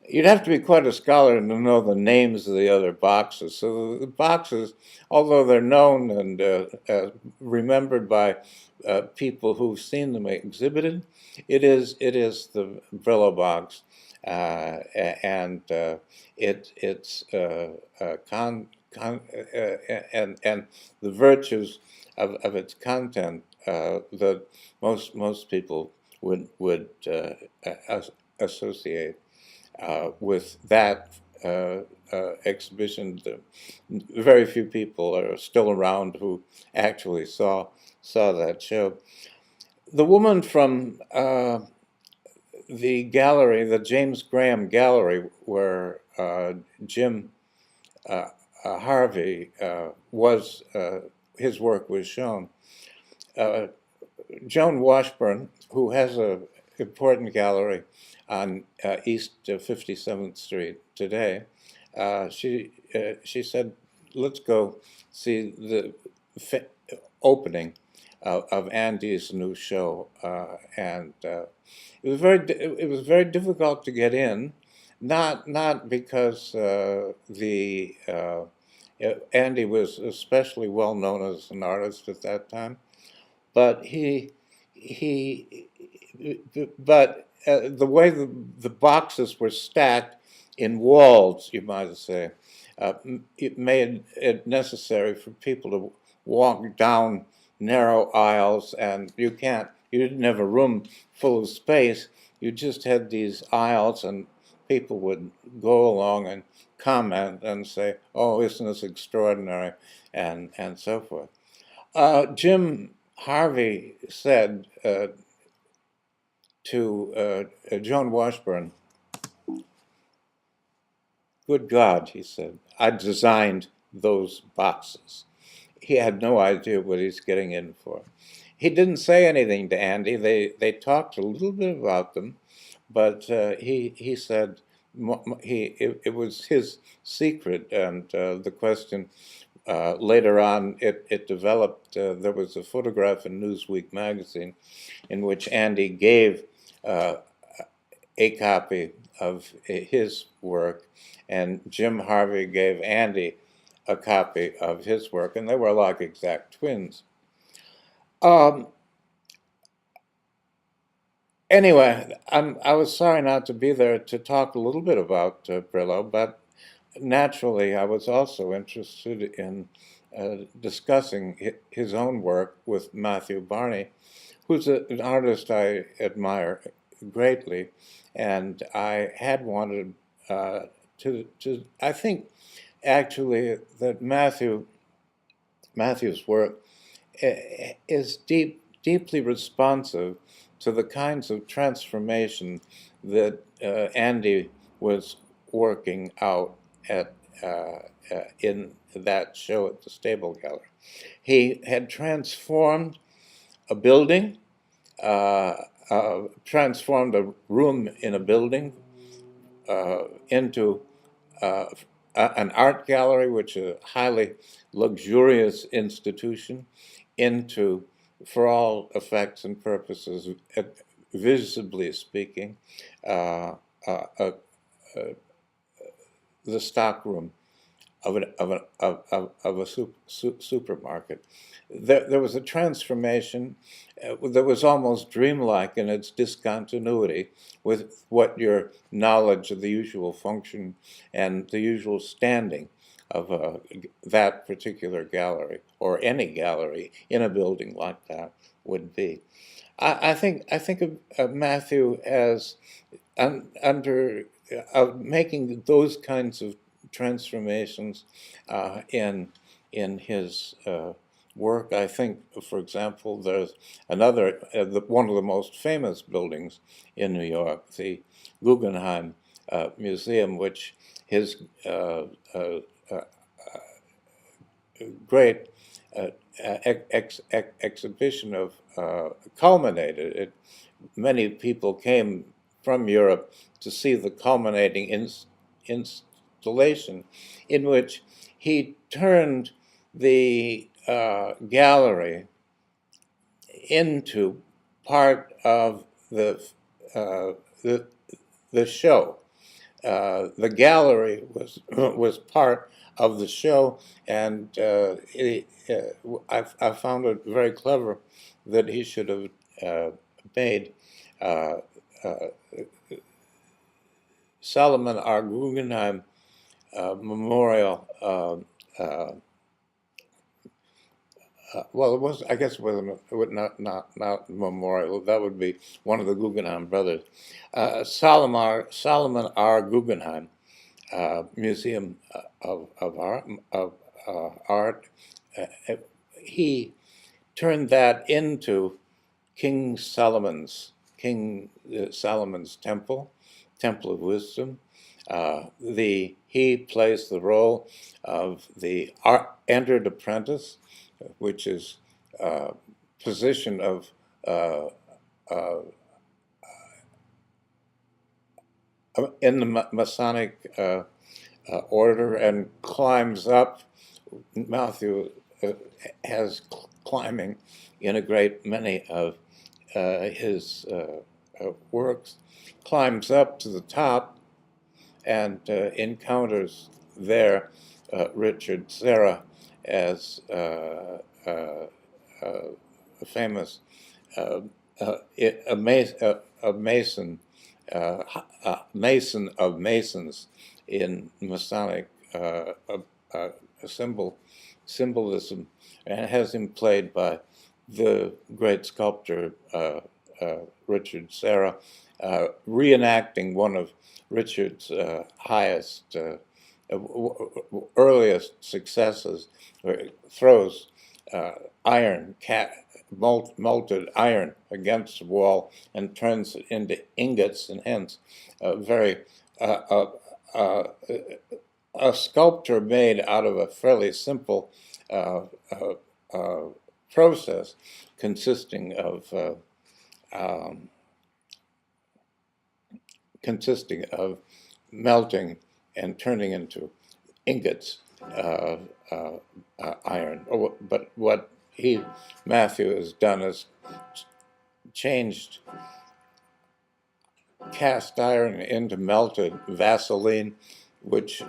You'd have to be quite a scholar to know the names of the other boxes. So the boxes, although they're known and remembered by people who've seen them exhibited, it is the Brillo box, and it's and the virtues of its content that most people would associate with that exhibition. Very few people are still around who actually saw that show. The woman from the gallery, the James Graham Gallery, where Jim uh, Harvey was, his work was shown. Uh, Joan Washburn, who has an important gallery on East 57th Street today, she said, "Let's go see the opening of Andy's new show," and it was very difficult to get in, not because Andy was especially well known as an artist at that time, but he but the way the boxes were stacked in walls, you might say, it made it necessary for people to walk down narrow aisles, and you didn't have a room full of space. You just had these aisles, and people would go along and comment and say, "Oh, isn't this extraordinary?" and so forth. Jim Harvey said to Joan Washburn, "Good God," he said, "I designed those boxes." He had no idea what he's getting in for. He didn't say anything to Andy. They talked a little bit about them, but he said it was his secret. And the question later on, it developed. There was a photograph in Newsweek magazine in which Andy gave uh, a copy of his work, and Jim Harvey gave Andy a copy of his work, and they were like exact twins. Um, anyway, I was sorry not to be there to talk a little bit about Brillo, but naturally, I was also interested in discussing his own work with Matthew Barney, who's an artist I admire greatly, and I had wanted I think actually that Matthew's work is deeply responsive to the kinds of transformation that Andy was working out at in that show at the Stable Gallery. He had transformed a building, transformed a room in a building into uh, an art gallery, which is a highly luxurious institution, into, for all effects and purposes, visibly speaking, uh, uh, uh, the stockroom of a supermarket. There was a transformation that was almost dreamlike in its discontinuity with what your knowledge of the usual function and the usual standing of that particular gallery or any gallery in a building like that would be. I think of Matthew as under making those kinds of transformations in his work. I think, for example, there's another one of the most famous buildings in New York, the Guggenheim Museum, which his great exhibition of culminated. Many people came from Europe to see the culminating installation, in which he turned the gallery into part of uh, the the show. the gallery was part of the show, and I found it very clever that he should have made uh, uh, Solomon R. Guggenheim Memorial. Well, it was. I guess it wasn't. It would not memorial. That would be one of the Guggenheim brothers. Solomon R. Guggenheim Museum of Art. Uh, he turned that into King Solomon's Temple of Wisdom. He plays the role of the entered apprentice, which is position of uh, uh, in the Masonic order, and climbs up. Matthew has climbing in a great many of his works, climbs up to the top and encounters there Richard Serra as a famous a Mason, Mason of Masons in Masonic symbolism, and has him played by the great sculptor Richard Serra, reenacting one of Richard's highest, earliest successes, where he throws iron, molted iron against the wall and turns it into ingots, and hence uh, uh, a sculpture made out of a fairly simple uh, uh, uh, process consisting of melting and turning into ingots iron. But what Matthew has done is changed cast iron into melted Vaseline, which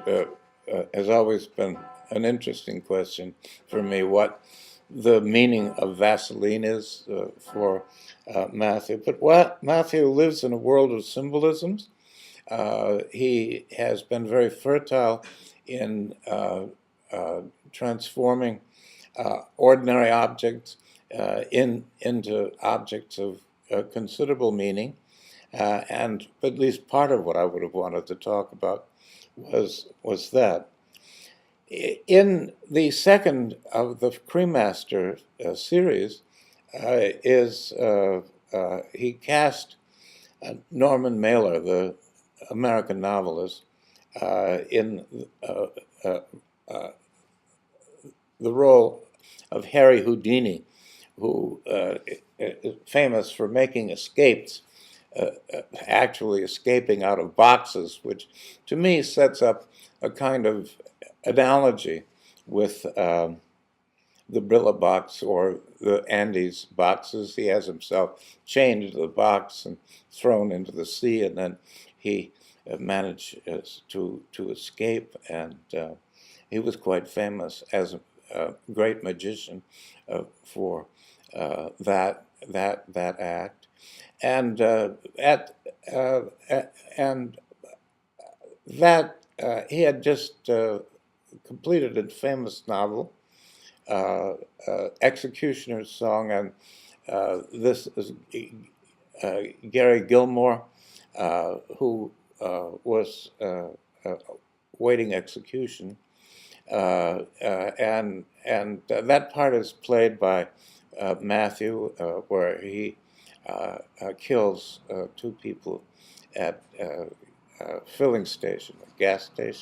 has always been an interesting question for me, what the meaning of Vaseline is for Matthew. But Matthew lives in a world of symbolisms. He has been very fertile in transforming ordinary objects into objects of considerable meaning. And at least part of what I would have wanted to talk about was that. In the second of the Cremaster series, he cast Norman Mailer, the American novelist, in the role of Harry Houdini, who is famous for making escapes, actually escaping out of boxes, which to me sets up a kind of analogy with the Brillo box or the Andes boxes. He has himself chained into the box and thrown into the sea, and then he managed to escape, and he was quite famous as a great magician for that act, and and that he had just completed a famous novel, Executioner's Song, and this is Gary Gilmore, who was waiting execution, and that part is played by Matthew, where he kills two people at a filling station, a gas station.